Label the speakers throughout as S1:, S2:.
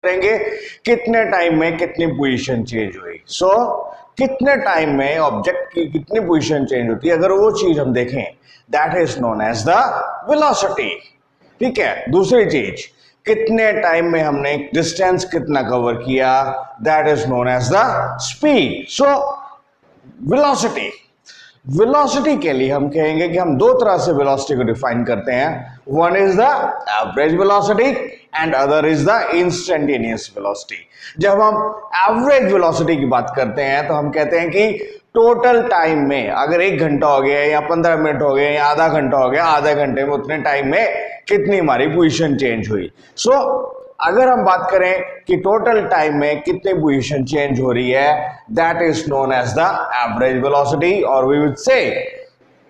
S1: करेंगे कितने टाइम में कितनी पोजीशन चेंज हुई। कितने टाइम में ऑब्जेक्ट की कितनी पोजीशन चेंज होती है, अगर वो चीज हम देखें, that is known as the velocity. ठीक है। दूसरी चीज, कितने टाइम में हमने डिस्टेंस कितना कवर किया, that is known as the speed. Velocity velocity के लिए हम कहेंगे कि हम दो तरह से वेलोसिटी को डिफाइन करते हैं। One is the average velocity and other is the instantaneous velocity. जब हम एवरेज वेलोसिटी की बात करते हैं तो हम कहते हैं कि टोटल टाइम में, अगर 1 घंटा हो गया या 15 मिनट हो गए या आधा घंटा हो गया, आधे घंटे में उतने टाइम में कितनी हमारी पोजीशन चेंज हुई। अगर हम बात करें कि टोटल टाइम में कितनी पोजीशन चेंज हो रही है, that is known as the average velocity, और we would say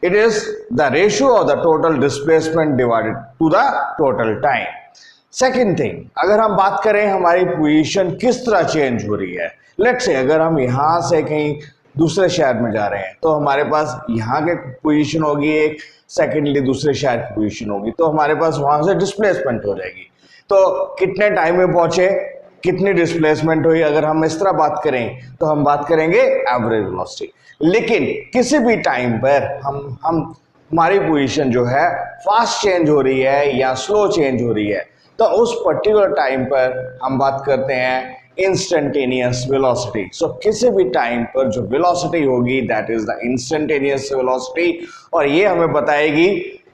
S1: it is the ratio of the total displacement divided to the total time. Second thing, अगर हम बात करें हमारी पोजीशन किस तरह चेंज हो रही है, लेट्स से अगर हम यहां से कहीं दूसरे शहर में जा रहे हैं तो हमारे पास यहाँ के पोजीशन होगी एक, सेकेंडली दूसरे शहर की पोजीशन होगी, तो हमारे पास वहां से डिस्प्लेसमेंट हो जाएगी। तो कितने टाइम में पहुंचे, कितनी डिस्प्लेसमेंट हुई, अगर हम इस तरह बात करें तो हम बात करेंगे एवरेज वेलोसिटी। लेकिन किसी भी टाइम पर हम हमारी पोजीशन जो है फास्ट चेंज हो रही है या स्लो चेंज हो रही है, तो उस पर्टिकुलर टाइम पर हम बात करते हैं इंस्टेंटेनियस वेलोसिटी। किसी भी टाइम पर जो वेलोसिटी होगी that is the instantaneous velocity, और ये हमें बताएगी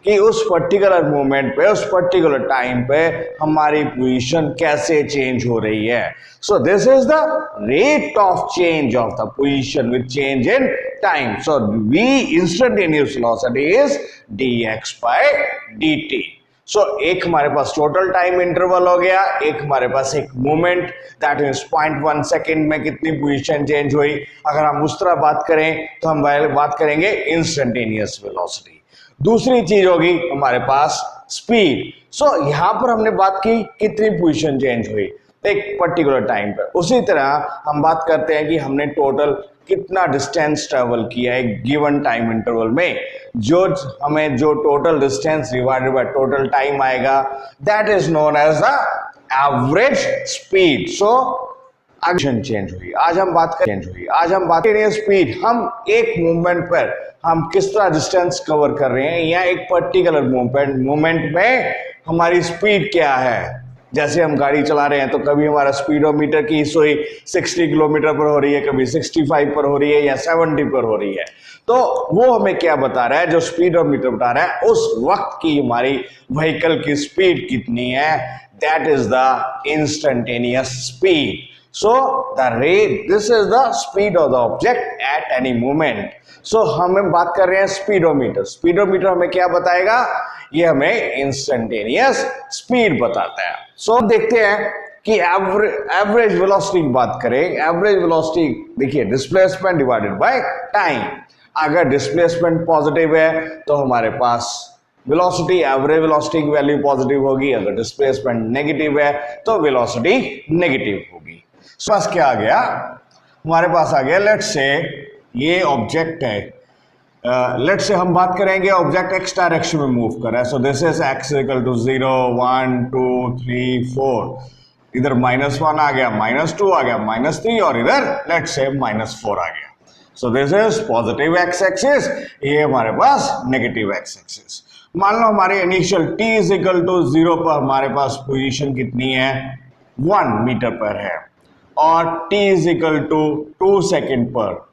S1: कि उस पर्टिकुलर मोमेंट पे, उस पर्टिकुलर टाइम पे हमारी पोजीशन कैसे चेंज हो रही है। So this is the rate of change of the position with change in time. So we instantaneous velocity is dx by dt। एक हमारे पास टोटल टाइम इंटरवल हो गया, एक हमारे पास एक मोमेंट दैट इज 0.1 सेकेंड में कितनी पोजीशन चेंज हुई। अगर हम उस तरह बात करें तो हम बात करेंगे इंस्टेंटेनियस वेलोसिटी। दूसरी चीज होगी हमारे पास स्पीड। यहां पर हमने बात की कितनी पोजीशन चेंज हुई एक पर्टिकुलर टाइम पर, उसी तरह हम बात करते हैं कि हमने टोटल कितना डिस्टेंस ट्रेवल किया एक गिवन टाइम इंटरवल में। जो total distance divided by total time आएगा, that is known as the average speed. Change हुई, आज हम बात करें स्पीड। हम एक मूवमेंट पर हम किस तरह डिस्टेंस कवर कर रहे हैं या एक पर्टिकुलर मूवमेंट में हमारी स्पीड क्या है। जैसे हम गाड़ी चला रहे हैं तो कभी हमारा स्पीडोमीटर की सुई 60 किलोमीटर पर हो रही है, कभी 65 पर हो रही है या 70 पर हो रही है, तो वो हमें क्या बता रहा है, जो स्पीडोमीटर बता रहा है उस वक्त की हमारी व्हीकल की स्पीड कितनी है, that is the instantaneous speed. This is the speed of the object at any moment. हम बात कर रहे हैं स्पीडोमीटर हमें क्या बताएगा, ये हमें इंस्टेंटेनियस स्पीड बताता है। देखते हैं कि एवरेज वेलोसिटी की बात करें। एवरेज वेलोसिटी देखिए, डिस्प्लेसमेंट डिवाइडेड बाय टाइम। अगर डिस्प्लेसमेंट पॉजिटिव है तो हमारे पास वेलोसिटी, एवरेज वेलोसिटी की वैल्यू पॉजिटिव होगी, अगर डिस्प्लेसमेंट नेगेटिव है तो वेलोसिटी नेगेटिव होगी। बस क्या आ गया हमारे पास, आ गया लेट्स से ये ऑब्जेक्ट है, लेट्स से हम बात करेंगे ऑब्जेक्ट एक्स डायरेक्शन में मूव कर रहा है। So this is X equal to 0 1 2 3 4, इधर -1 आ गया, -2 आ गया, -3, और इधर लेट्स से -4 आ गया। So this is positive X axis, ये हमारे पास नेगेटिव एक्स एक्सिस। मान लो हमारे initial t is equal to 0 पर हमारे पास पोजीशन कितनी है, 1 मीटर पर है, और t is equal to 2 second पर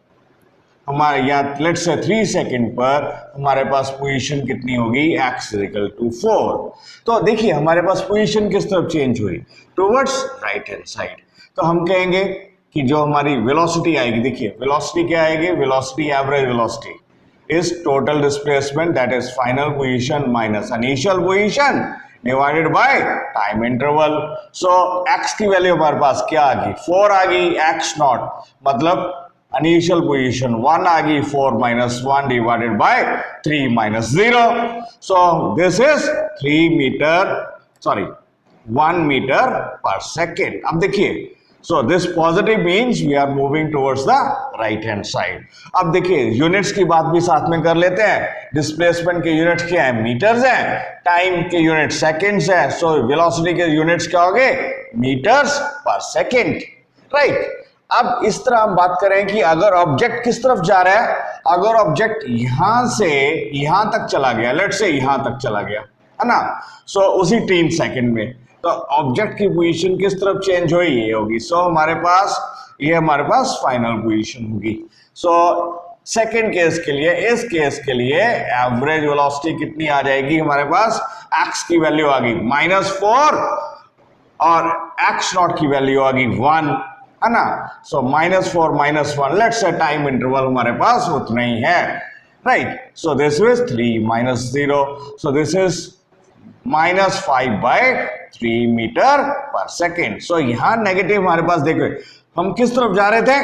S1: हमारे यहाँ लेट्स से 3 सेकेंड पर हमारे पास पोजीशन कितनी होगी, x इक्वल टू 4। तो देखिए हमारे पास पोजीशन किस तरफ चेंज हुई, टुवर्ड्स राइट हैंड साइड। तो हम कहेंगे कि जो हमारी वेलोसिटी आएगी, देखिए वेलोसिटी क्या आएगी, velocity average velocity is total displacement that is final position minus initial position divided by time interval. x की वैल्यू हमारे पास क्या आ गई, 4 आ गई, x नॉट मतलब इनिशियल पोजीशन 1 आ गई, 4 - 1 divided by 3 - 0। So this is 1 metre per second. अब देखिए so this positive means we are moving towards the right hand side. अब देखिए यूनिट्स की बात भी साथ में कर लेते हैं। डिस्प्लेसमेंट के यूनिट्स क्या है? मीटर्स हैं। टाइम के यूनिट सेकेंड्स है। सो वेलोसिटी के यूनिट्स क्या हो गए? Metres per second, right. अब इस तरह हम बात करें कि अगर ऑब्जेक्ट किस तरफ जा रहा है, अगर ऑब्जेक्ट यहां से यहां तक चला गया, लेट्स से यहां तक चला गया, है ना, सो उसी 3 सेकंड में, तो ऑब्जेक्ट की पोजीशन किस तरफ चेंज हुई? ये होगी। सो हमारे पास फाइनल पोजीशन होगी। सो सेकंड केस के लिए, इस केस के लिए एवरेज वेलोसिटी कितनी आ जाएगी हमारे पास? x की वैल्यू आ गई -4 और x नॉट की वैल्यू आ गई 1, है ना। So -4 -1, let's say time interval हमारे पास उतना ही है, right. So this is 3 -0, so this is -5/3 metre per second. So यहां नेगेटिव हमारे पास, देखो हम किस तरफ जा रहे थे?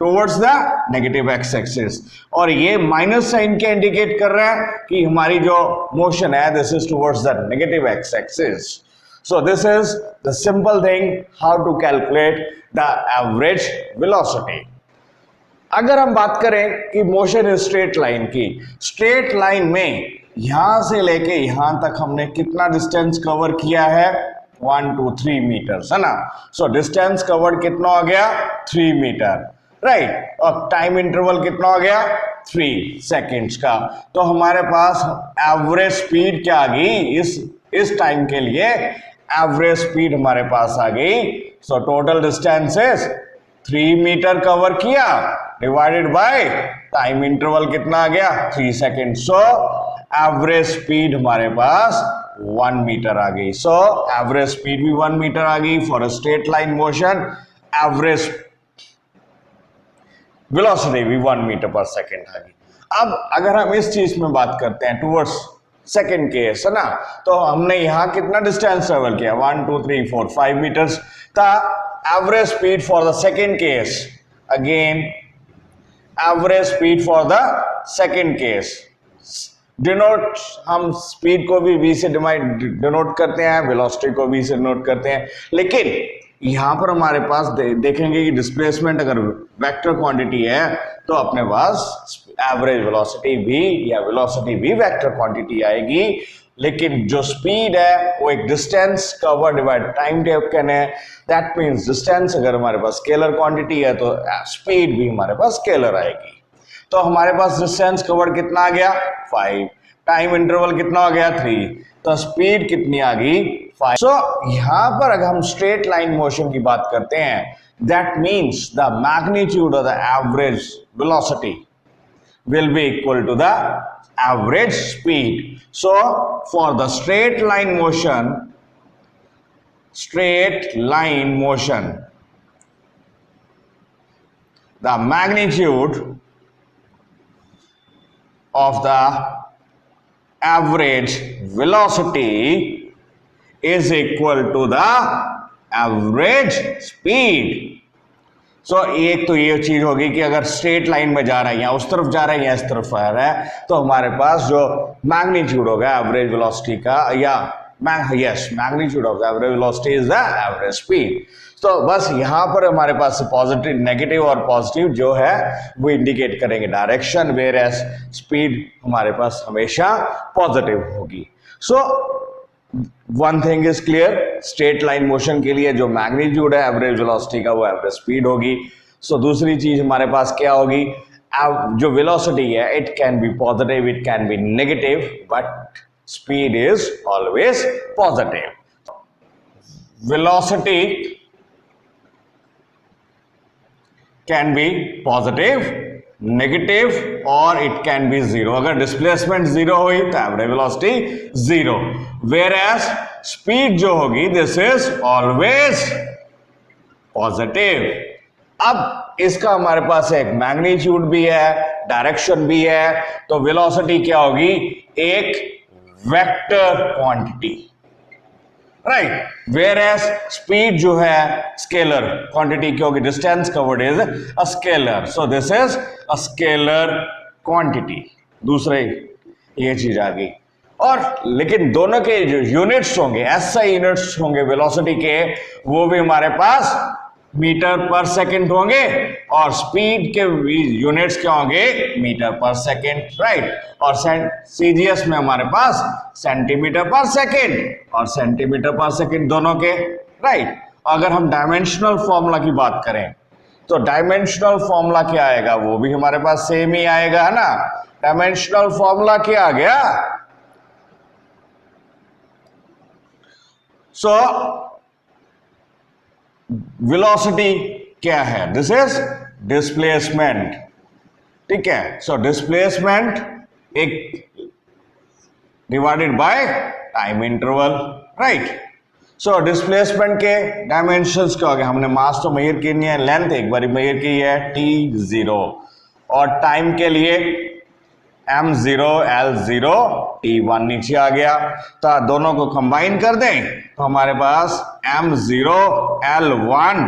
S1: Towards the negative X axis, और ये माइनस साइन क्या इंडिकेट कर रहा है कि हमारी जो मोशन है this is towards the negative X axis. So this is the simple thing how to calculate the average velocity. अगर हम बात करें कि मोशन इज स्ट्रेट लाइन की, स्ट्रेट लाइन में यहां से लेके यहां तक हमने कितना डिस्टेंस कवर किया है? 1 2 3 मीटर्स, है ना। सो डिस्टेंस कवर्ड कितना हो गया? 3 मीटर, राइट। और टाइम इंटरवल कितना हो गया? 3 सेकेंड्स का। तो हमारे पास एवरेज स्पीड क्या आ गई इस टाइम के लिए? एवरेज स्पीड हमारे पास आ गई। So total distance is 3 metre cover किया डिवाइडेड बाय टाइम इंटरवल कितना आ गया? 3 सेकेंड। सो एवरेज स्पीड हमारे पास 1 मीटर आ गई। सो एवरेज स्पीड भी 1 मीटर आ गई for a straight line motion. Average velocity भी 1 मीटर पर सेकेंड आ गई। अब अगर हम इस चीज में बात करते हैं टुवर्ड्स सेकेंड केस, है ना, तो हमने यहां कितना डिस्टेंस ट्रेवल किया? 1 2 3 4 5 मीटर्स था। Average speed for the second case, again average speed for the second case, denote हम स्पीड को भी v से डिनोट करते हैं, वेलोसिटी को v से डिनोट करते हैं। लेकिन यहां पर हमारे पास देखेंगे कि डिस्प्लेसमेंट अगर वेक्टर क्वांटिटी है तो अपने पास एवरेज वेलोसिटी भी या वेलोसिटी भी वेक्टर क्वांटिटी आएगी। लेकिन जो स्पीड है वो एक distance cover divide time taken है। दैट मींस डिस्टेंस अगर हमारे पास स्केलर क्वांटिटी है तो स्पीड भी हमारे पास स्केलर आएगी। तो हमारे पास डिस्टेंस कवर कितना आ गया? 5। टाइम इंटरवल कितना हो गया? 3। तो स्पीड कितनी आ गई? 5। सो यहां पर अगर हम स्ट्रेट लाइन मोशन की बात करते हैं, that means the magnitude of the average velocity will be equal to the average speed. So for the straight line motion, the magnitude of the average velocity is equal to the average speed. सो एक तो ये चीज होगी कि अगर straight line में जा रहा है या उस तरफ जा रहा है या इस तरफ आ रहा है तो हमारे पास जो मैग्नीट्यूड होगा एवरेज वेलोसिटी का, या magnitude of the average velocity is the average speed. तो बस यहां पर हमारे पास पॉजिटिव, नेगेटिव और पॉजिटिव जो है वो इंडिकेट करेंगे डायरेक्शन, वेयर एज स्पीड हमारे पास हमेशा पॉजिटिव होगी। So one thing is clear, straight line motion के लिए जो मैग्नीट्यूड है एवरेज वेलोसिटी का वो एवरेज स्पीड होगी। सो दूसरी चीज हमारे पास क्या होगी? जो वेलोसिटी है it can be positive, it can be negative, but speed is always positive. Velocity can be positive, negative और इट कैन बी जीरो। अगर डिस्प्लेसमेंट जीरो हुई तो average velocity zero, whereas speed जो होगी this is always positive. अब इसका हमारे पास एक मैग्नीट्यूड भी है, डायरेक्शन भी है, तो वेलोसिटी क्या होगी? एक vector quantity, right, whereas speed जो है स्केलर क्वांटिटी की होगी, distance covered is a scalar, so this is a scalar quantity. दूसरे ये चीज आ गई। और लेकिन दोनों के जो यूनिट्स होंगे, एसआई यूनिट्स होंगे वेलोसिटी के, वो भी हमारे पास मीटर पर सेकंड होंगे और स्पीड के यूनिट्स क्या होंगे, मीटर पर सेकंड, राइट। और सीजीएस में हमारे पास सेंटीमीटर पर सेकंड और सेंटीमीटर पर सेकंड दोनों के, राइट। अगर हम डायमेंशनल फॉर्मूला की बात करें तो डायमेंशनल फॉर्मूला क्या आएगा, वो भी हमारे पास सेम ही आएगा, है ना। डायमेंशनल फॉर्मूला क्या आ गया, सो वेलोसिटी क्या है, दिस इज डिस्प्लेसमेंट, ठीक है। सो डिस्प्लेसमेंट एक divided by time interval, right. So displacement के डायमेंशंस क्या हो गए, हमने मास तो मेजर करनी है, लेंथ एक बार मेजर की है t0 और टाइम के लिए m0 l0 t1 नीचे आ गया, तो दोनों को कंबाइन कर दें तो हमारे पास m0 l1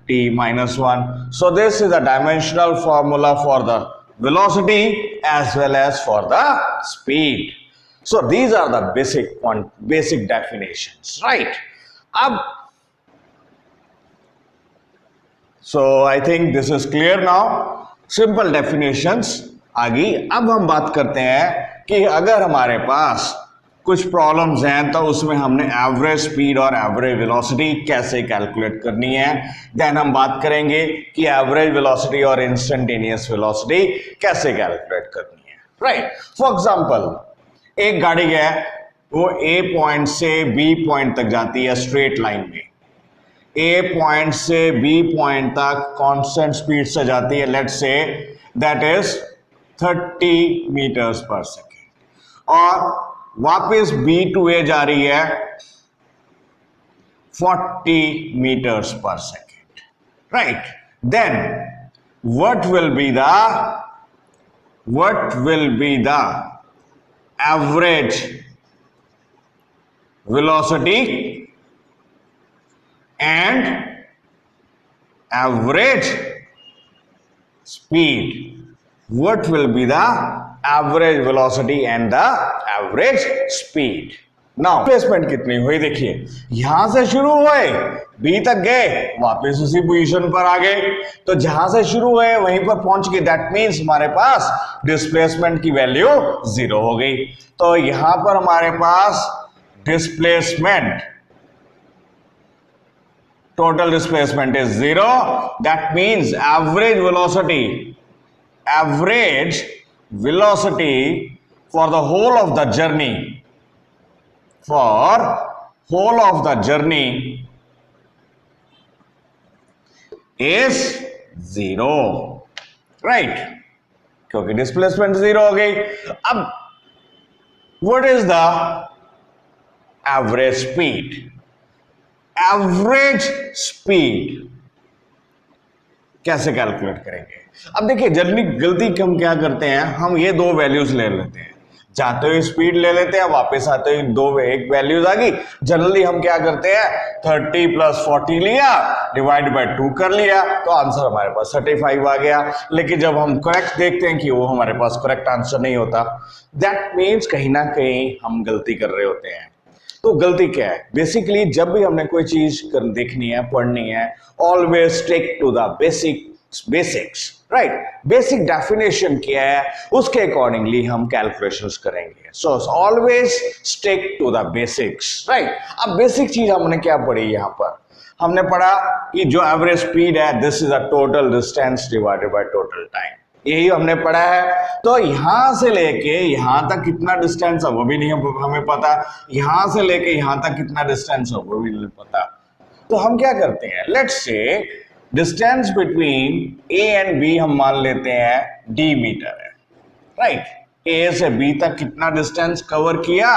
S1: t-1. So this is the dimensional formula for the velocity as well as for the speed. So these are the basic definitions, right? अब so I think this is clear now. Simple definitions आ गई। अब हम बात करते हैं कि अगर हमारे पास कुछ प्रॉब्लम्स हैं तो उसमें हमने एवरेज स्पीड और एवरेज वेलोसिटी कैसे कैलकुलेट करनी है। देन हम बात करेंगे कि एवरेज वेलोसिटी और इंस्टेंटेनियस वेलोसिटी कैसे कैलकुलेट करनी है, राइट। फॉर एग्जांपल एक गाड़ी है, वो ए पॉइंट से बी पॉइंट तक जाती है स्ट्रेट लाइन में, ए पॉइंट से बी पॉइंट तक कांस्टेंट स्पीड से जाती है, let's say that is 30 metres per second, और वापस B to A जा रही है 40 metres per second, right. Then what will be the average velocity and average speed? What will be the average velocity and the average speed? Now displacement कितनी हुई, देखिए यहां से शुरू हुए बी तक गए, वापस उसी पोजीशन पर आ गए, तो जहां से शुरू हुए वहीं पर पहुंच गए, दैट मींस हमारे पास डिस्प्लेसमेंट की वैल्यू 0 हो गई। तो यहां पर हमारे पास displacement, total displacement is 0, that means average velocity for the whole of the journey is 0, right, क्योंकि डिस्प्लेसमेंट 0 हो गई। अब what is the average speed? Average speed कैसे कैलकुलेट करेंगे? अब देखिए जनरली गलती हम क्या करते हैं, हम ये दो वैल्यूज ले लेते हैं, जाते हुए स्पीड ले लेते हैं, वापस आते हुए एक वैल्यूज आ गई। जनरली हम क्या करते हैं, 30 + 40 लिया, डिवाइड बाय 2 कर लिया, तो आंसर हमारे पास 35 आ गया। लेकिन जब हम करेक्ट देखते हैं कि वो हमारे पास करेक्ट आंसर नहीं होता, दैट मीन्स कहीं ना कहीं हम गलती कर रहे होते हैं। तो गलती क्या है? बेसिकली जब भी हमने कोई चीज देखनी है, पढ़नी है, always stick to the basics, right. Basic definition क्या है, उसके अकॉर्डिंगली हम कैलकुलेशंस करेंगे। So always stick to the basics, right. अब बेसिक चीज हमने क्या पढ़ी, यहाँ पर हमने पढ़ा कि जो एवरेज स्पीड है, this is a total distance divided by total time, यही हमने पढ़ा है। तो यहां से लेके यहां तक कितना डिस्टेंस है वो भी नहीं हमें पता, यहां से लेके यहां तक कितना डिस्टेंस है वो भी नहीं पता। तो हम क्या करते हैं, let's say distance between A and B हम मान लेते हैं d मीटर है, राइट। ए से बी तक कितना डिस्टेंस कवर किया,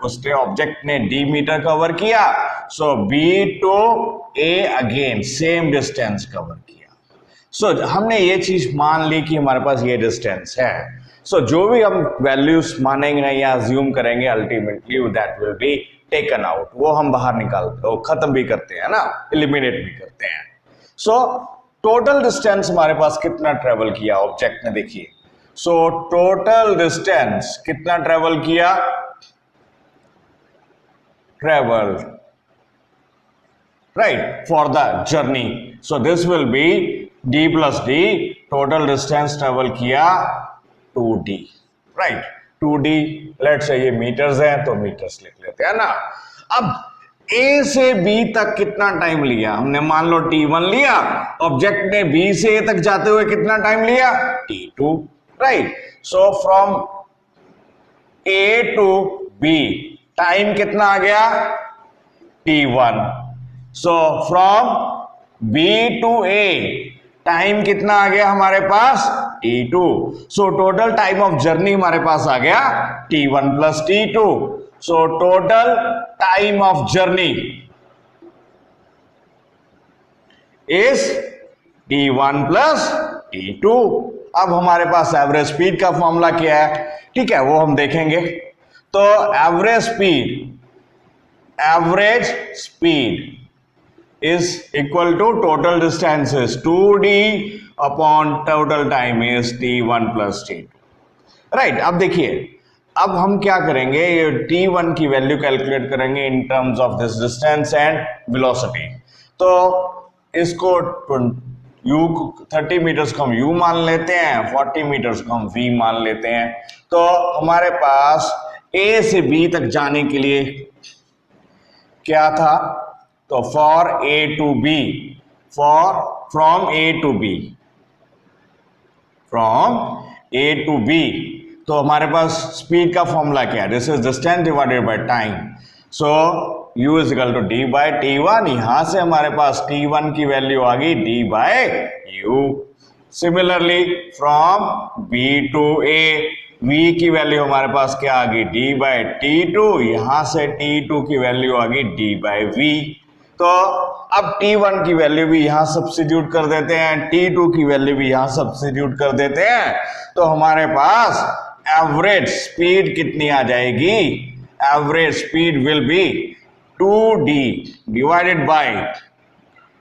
S1: उसके ऑब्जेक्ट ने d मीटर कवर किया, so B to A again same distance cover किया। सो हमने ये चीज मान ली कि हमारे पास ये डिस्टेंस है। सो जो भी हम वैल्यूज मानेंगे या अज्यूम करेंगे, ultimately that will be taken out, वो हम बाहर निकालते हैं, खत्म भी करते हैं ना, एलिमिनेट भी करते हैं। सो टोटल डिस्टेंस हमारे पास कितना ट्रेवल किया ऑब्जेक्ट ने, देखिए। सो टोटल डिस्टेंस कितना ट्रेवल किया, travel, right, for the journey so this will B d plus D, total distance travel किया 2d, right. 2d let's say ये मीटर्स है तो मीटर्स लिख लेते हैं ना। अब A से B तक कितना टाइम लिया हमने, मान लो t1 लिया, ऑब्जेक्ट ने B से A तक जाते हुए कितना टाइम लिया, t2, right. So from A to B time कितना आ गया, t1। So from B to A time कितना आ गया हमारे पास, t2। So total time of journey हमारे पास आ गया t1 plus t2। So total time of journey is t1 plus t2। अब हमारे पास एवरेज स्पीड का फॉर्मूला क्या है, ठीक है, वो हम देखेंगे। तो average speed is equal to total distance is 2d upon total time is t1 plus t2, right. अब देखिए, अब हम क्या करेंगे, ये t1 की वैल्यू कैलकुलेट करेंगे in terms of this distance and velocity. तो इसको 30 मीटर्स को हम u मान लेते हैं, 40 मीटर्स को हम v मान लेते हैं। तो हमारे पास a से b तक जाने के लिए क्या था, तो for a to b, from a to b, तो हमारे पास स्पीड का फॉर्मूला क्या है, this is distance divided by time. So u is equal to d by t1। यहां से हमारे पास t1 की वैल्यू आ गई d by u। Similarly from b to a, v की वैल्यू हमारे पास क्या आ गई, d बाय t2। यहां से t2 की वैल्यू आ गई d बाय v। तो अब t1 की वैल्यू भी यहां सब्स्टिट्यूट कर देते हैं, t2 की वैल्यू भी यहां सब्स्टिट्यूट कर देते हैं। तो हमारे पास एवरेज स्पीड कितनी आ जाएगी, average speed will be 2d divided by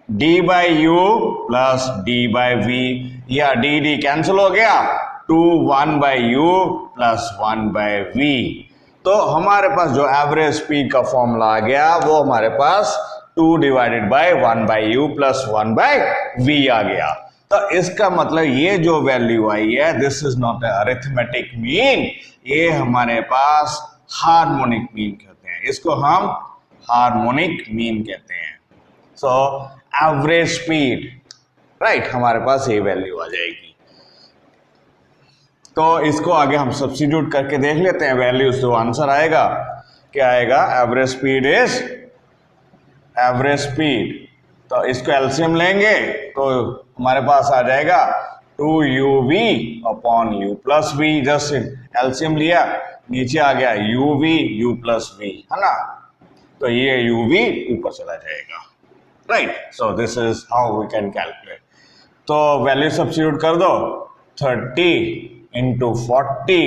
S1: d by u plus d by v, या d कैंसिल हो गया, 1 by u plus 1 by v। तो हमारे पास जो एवरेज स्पीड का फॉर्मूला आ गया वो हमारे पास 2 divided by 1 by u plus 1 by v आ गया। तो इसका मतलब ये जो वैल्यू आई है, this is not arithmetic mean, ये हमारे पास हार्मोनिक मीन कहते हैं, इसको हम हार्मोनिक मीन कहते हैं। सो एवरेज स्पीड, राइट, हमारे पास ये वैल्यू आ जाएगी। तो इसको आगे हम सब्स्टिट्यूट करके देख लेते हैं वैल्यूज, जो आंसर आएगा क्या आएगा, एवरेज स्पीड। तो इसको एलसीएम लेंगे तो हमारे पास आ जाएगा 2uv upon u plus v। Just LCM लिया, नीचे आ गया u प्लस v, है ना। तो ये uv ऊपर चला जाएगा, right. So this is how we can calculate. तो वैल्यू सब्स्टिट्यूट कर दो, 30 into 40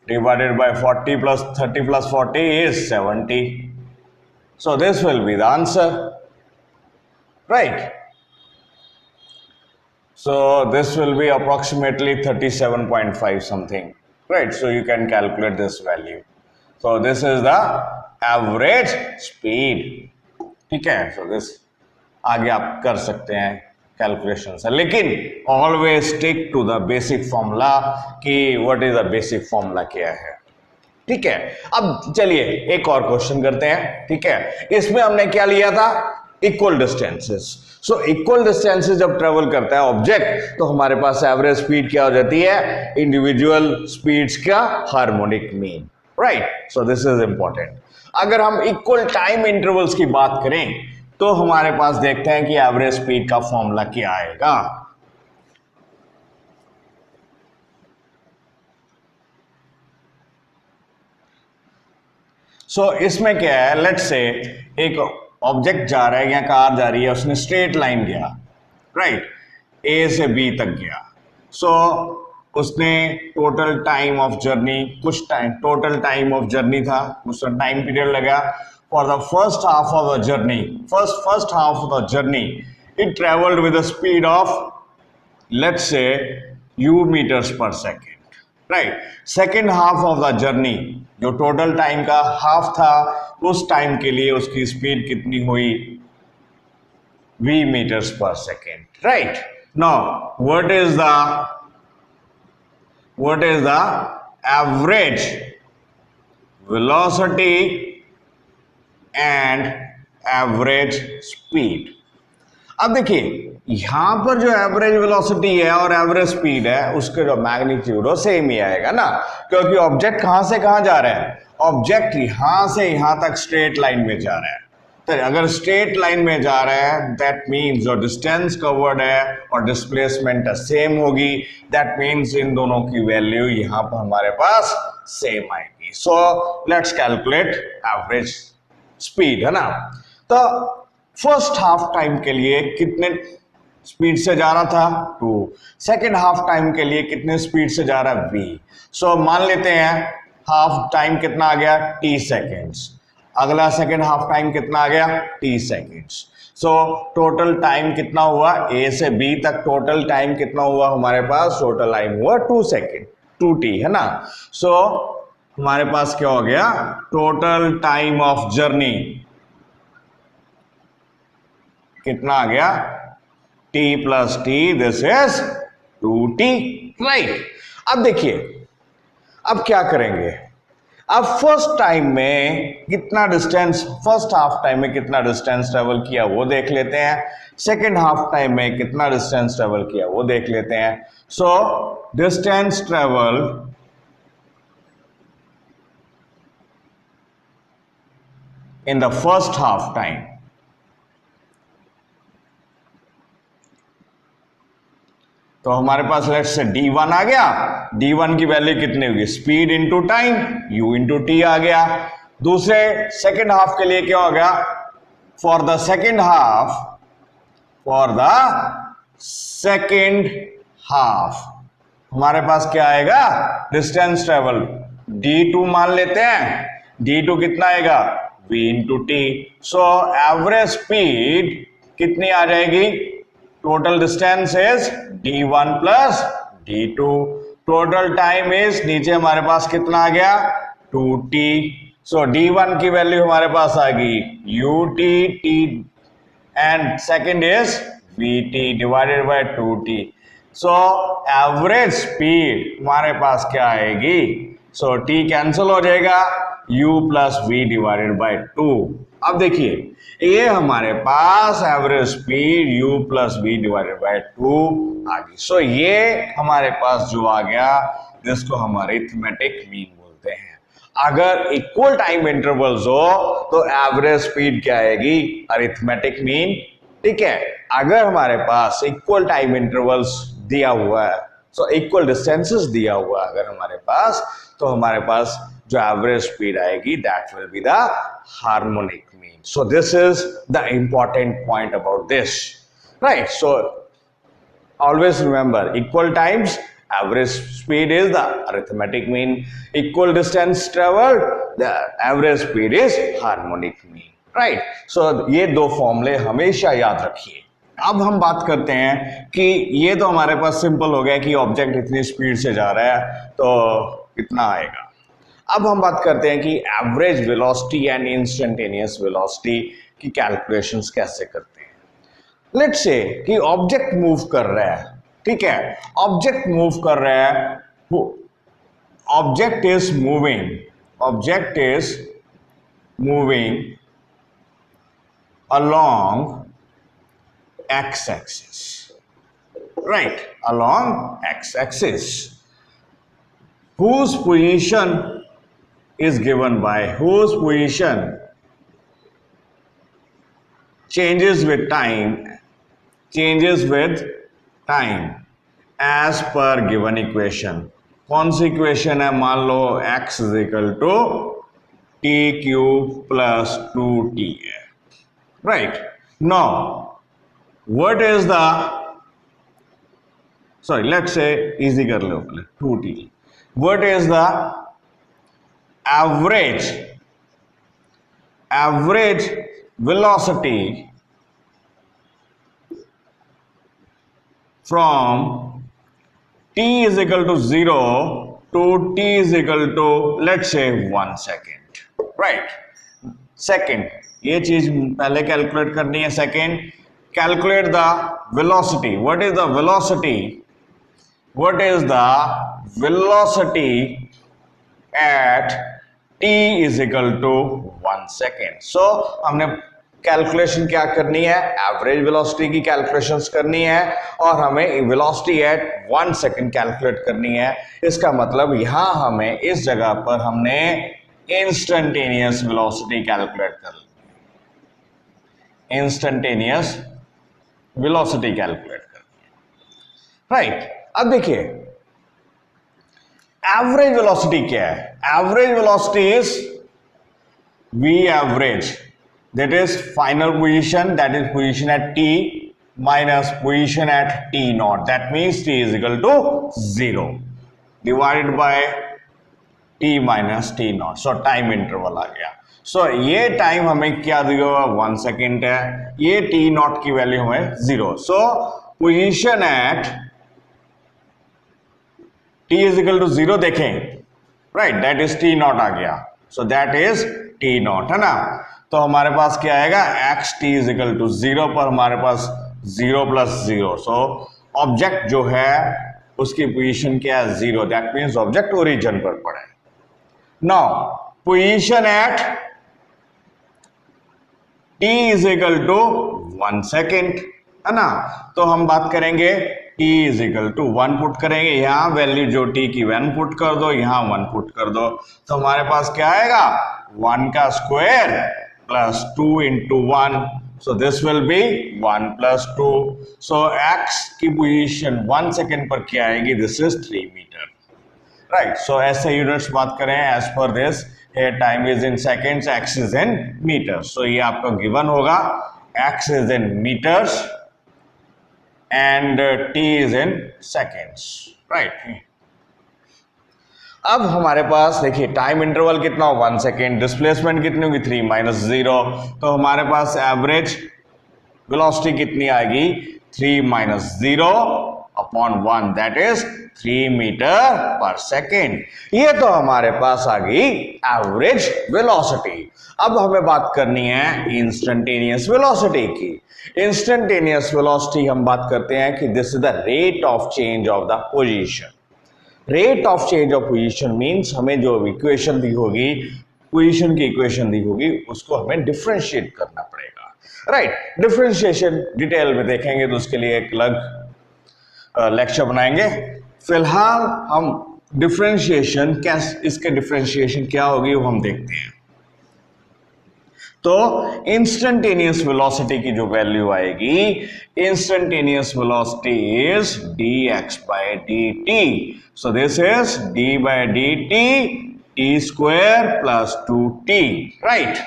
S1: divided by 40 plus 30 plus 40 is 70। So this will be the answer, right? So this will be approximately 37.5 something, right? So you can calculate this value. So this is the average speed, ठीक है। So this आगे आप कर सकते हैं calculation से, लेकिन always stick to the basic formula कि what is the basic formula क्या है, ठीक है। अब चलिए एक और क्वेश्चन करते हैं, ठीक है। इसमें हमने क्या लिया था, equal distances. So equal distances जब ट्रेवल करता है ऑब्जेक्ट, तो हमारे पास एवरेज स्पीड क्या हो जाती है, इंडिविजुअल स्पीड्स का harmonic mean, right. So this is important. अगर हम इक्वल टाइम इंटरवल्स की बात करें तो हमारे पास देखते हैं कि एवरेज स्पीड का फॉर्मूला क्या आएगा। सो इसमें क्या है, लेट्स से एक ऑब्जेक्ट जा रहा है या कार जा रही है, उसने स्ट्रेट लाइन गया, राइट, ए से बी तक गया। सो उसने total time of journey, total time of journey था, उसका टाइम पीरियड लगा for the first half of the journey. First half of the journey it travelled with the speed of let's say u metres per second, right. Second half of the journey, जो total time का half था, उस time के लिए उसकी speed कितनी हुई, v meters per second, right? Now what is the average velocity and average speed? अब देखिए यहां पर जो एवरेज वेलोसिटी है और एवरेज स्पीड है उसके जो मैग्नीट्यूड हो सेम ही आएगा ना, क्योंकि ऑब्जेक्ट कहां से कहां जा रहा है, ऑब्जेक्ट यहां से यहां तक स्ट्रेट लाइन में जा रहा है। तो अगर स्ट्रेट लाइन में जा रहा है दैट मीन्स जो डिस्टेंस कवर्ड है और डिस्प्लेसमेंट सेम होगी, दैट मीन्स इन दोनों की वैल्यू यहां पर हमारे पास सेम आएगी। So let's calculate average speed, है ना। तो फर्स्ट हाफ टाइम के लिए कितने स्पीड से जा रहा था 2, सेकेंड हाफ टाइम के लिए कितने स्पीड से जा रहा है v। सो मान लेते हैं हाफ टाइम कितना आ गया t सेकेंड्स, अगला सेकेंड हाफ टाइम कितना आ गया t सेकेंड्स। सो टोटल टाइम कितना हुआ a से b तक, टोटल टाइम कितना हुआ हमारे पास, टोटल टाइम हुआ 2 सेकेंड 2t, है ना। सो हमारे पास क्या हो गया, टोटल टाइम ऑफ जर्नी कितना आ गया t plus t, this is 2t, right. अब देखिए अब क्या करेंगे, अब फर्स्ट टाइम में कितना डिस्टेंस, फर्स्ट हाफ टाइम में कितना डिस्टेंस ट्रेवल किया वो देख लेते हैं, सेकेंड हाफ टाइम में कितना डिस्टेंस ट्रेवल किया वो देख लेते हैं। So distance travel in the first half time, तो हमारे पास लेट्स से d1 आ गया, d1 की वैल्यू कितनी होगी, speed into time, u into T आ गया। दूसरे सेकेंड हाफ के लिए क्या हो गया, फॉर द सेकेंड हाफ हमारे पास क्या आएगा, डिस्टेंस ट्रेवल d2 मान लेते हैं, d2 कितना आएगा v into T. So average speed कितनी आ जाएगी, total distance is d1 plus d2, total time is नीचे हमारे पास कितना आ गया 2t। सो d1 की वैल्यू हमारे पास आ गई ut t and second is vt divided by 2t। So average speed हमारे पास क्या आएगी, सो t कैंसिल हो जाएगा, u plus v divided by 2। अब देखिए ये हमारे पास average speed u plus v divided by 2 आ गई। सो ये हमारे पास जो आ गया जिसको हम अरिथमेटिक मीन बोलते हैं। अगर इक्वल टाइम इंटरवल्स हो तो एवरेज स्पीड क्या आएगी, अरिथमेटिक मीन, ठीक है। अगर हमारे पास इक्वल टाइम इंटरवल्स दिया हुआ है, सो इक्वल डिस्टेंसेस दिया हुआ है अगर हमारे पास, तो हमारे पास जो एवरेज स्पीड आएगी that will be the harmonic mean. So this is the important point about this, right? So always remember equal times average speed is the arithmetic mean, equal distance traveled the average speed is harmonic mean, right? So ये दो फॉर्मूले हमेशा याद रखिए। अब हम बात करते हैं कि ये तो हमारे पास सिंपल हो गया कि ऑब्जेक्ट इतनी स्पीड से जा रहा है तो कितना आएगा। अब हम बात करते हैं कि average velocity and instantaneous velocity की कैलकुलेशंस कैसे करते हैं। लेट्स से कि ऑब्जेक्ट मूव कर रहा है, ठीक है, ऑब्जेक्ट मूव कर रहा है, object is moving along x-axis, right, along x-axis, whose position is given by, whose position changes with time as per given equation। कौन सी इक्वेशन है, मान लो x is equal to T cube plus 2t है, right. Now what is the, sorry let's say easy कर लो पहले 2t, what is the average velocity from t is equal to 0 to t is equal to let's say 1 second, right? Second, ये चीज पहले calculate करनी है। Second calculate the velocity. What is the velocity? What is the velocity at t is equal to 1 second? So हमने calculation क्या करनी है, average velocity की कैलकुलेशंस करनी है और हमें वेलोसिटी एट 1 सेकंड कैलकुलेट करनी है। इसका मतलब यहां हमें इस जगह पर हमने इंस्टेंटेनियस वेलोसिटी कैलकुलेट कर ली, इंस्टेंटेनियस वेलोसिटी कैलकुलेट कर ली, राइट। अब देखिए एवरेज वेलोसिटी क्या है? Average velocity is v average, that is final position, that is position at t minus position at t naught, that means t is equal to 0 divided by t minus t naught. so time interval आ गया। so ये time हमें क्या दिया हुआ 1 second है, ये t naught की value हमें 0। so position at t is equal to 0 देखें, right, that is t naught आ गया। so that is t naught, है ना। तो हमारे पास क्या आएगा, x t is equal to 0 पर हमारे पास 0 प्लस 0। सो ऑब्जेक्ट जो है उसकी पोजीशन क्या है, 0, दैट मीन्स ऑब्जेक्ट ओरिजिन पर पड़ा है। Now position at t is equal to 1 second, है ना। तो हम बात करेंगे t is equal to 1 put करेंगे, यहां वैल्यू जो t की 1 पुट कर दो, यहां 1 पुट कर दो, तो हमारे पास क्या आएगा 1 का square plus 2 into 1, so this will be 1 plus 2। so x की पोजीशन 1 सेकेंड पर क्या आएगी, this is 3 metre, right. so ऐसे यूनिट्स बात करें as per this, here time is in seconds, x is in meters। so ये आपका given होगा, x is in meters and t is in seconds, right। अब हमारे पास देखिए टाइम इंटरवल कितना हो 1 सेकेंड, डिस्प्लेसमेंट कितनी होगी 3 माइनस 0, तो हमारे पास एवरेज वेलोसिटी कितनी आएगी 3 minus 0 upon 1, that is 3 metre per second. ये तो हमारे पास आ गई एवरेज वेलोसिटी। अब हमें बात करनी है इंस्टेंटेनियस वेलोसिटी की। इंस्टेंटेनियस वेलोसिटी हम बात करते हैं कि this is the rate of change of the position. Rate of change of position means हमें जो इक्वेशन दी होगी, पोजीशन की इक्वेशन दी होगी, उसको हमें डिफरेंशिएट करना पड़ेगा, राइट। डिफरेंशिएशन डिटेल में देखेंगे तो उसके लिए एक अलग लेक्चर बनाएंगे। फिलहाल हम डिफरेंशिएशन कैसे, इसके डिफरेंशिएशन क्या होगी वो हम देखते हैं। तो इंस्टेंटेनियस वेलोसिटी की जो वैल्यू आएगी, instantaneous velocity is dx by dt। so this is d by dt t square plus 2t, right।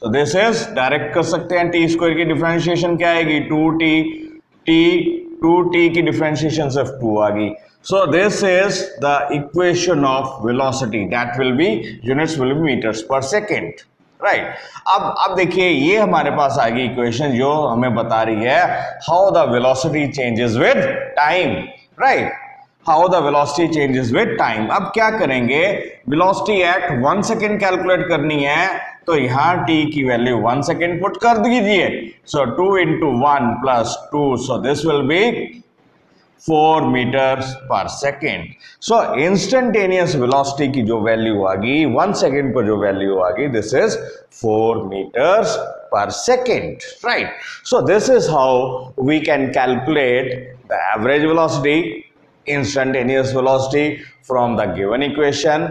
S1: so this is direct कर सकते हैं, t स्क्वायर की डिफरेंशिएशन क्या आएगी 2t, t 2t की डिफरेंशिएशन सिर्फ 2 आ गई। so this is the equation of velocity, that will be units will be meters per second, right. अब देखिए ये हमारे पास आ गई इक्वेशन जो हमें बता रही है how the velocity changes with time, right, how the velocity changes with time. अब क्या करेंगे, वेलोसिटी एट 1 सेकेंड कैलकुलेट करनी है, तो यहां t की वैल्यू 1 सेकेंड पुट कर दीजिए। सो 2 into 1 plus 2, so this will be 4 meters per second। so instantaneous velocity की जो वैल्यू आ गई 1 सेकेंड पर जो वैल्यू आ गई, this is 4 meters per second, right। so this is how we can calculate the average velocity, instantaneous velocity from the given equation